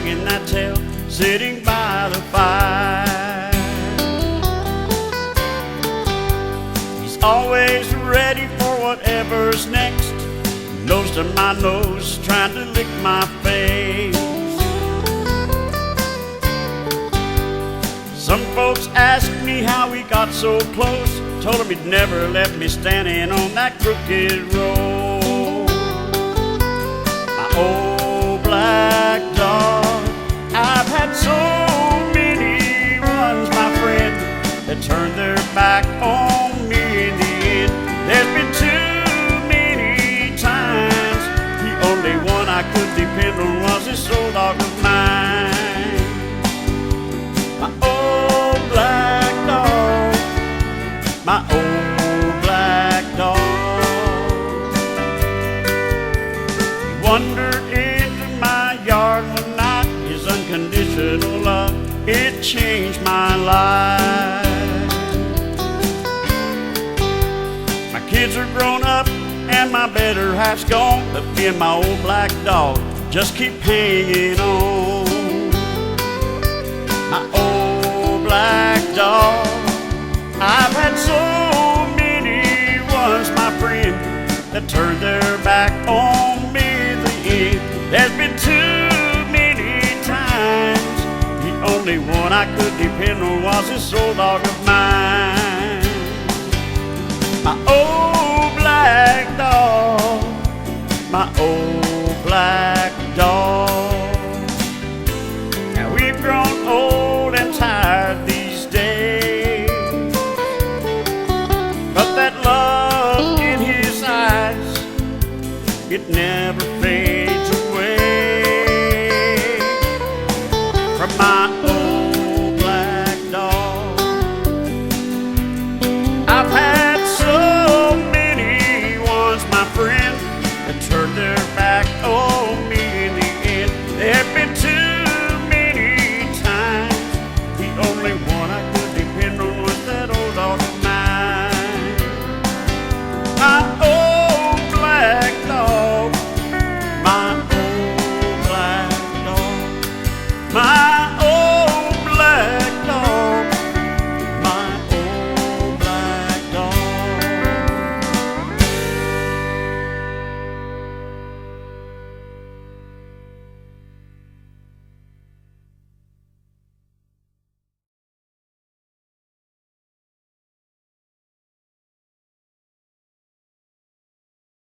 wagging that tail, sitting by the fire. He's always ready for whatever's next, nose to my nose, trying to lick my face. Some folks ask me how we got so close, told him he'd never left me standing on that crooked road. My old black dog, I've had so many ones, my friend, that turned their back on me in the end. There's been too many times, the only one I could depend on was this old dog of mine. My old black dog, my old black dog. He wandered into my yard one night, his unconditional love, it changed my life. My kids are grown up and my better half's gone, but me and my old black dog just keep hanging on. My old black dog, I've had so many ones, my friend, that turned their back on me in the end. There's been too many times, the only one I could depend on was this old dog of mine. My old black dog, my old black dog. Now we've grown old and tired these days, but that love in his eyes, it never fades away. From my old black dog, I've had so many ones, my friend, that turned their back on me in the end. There've been too many times, the only one I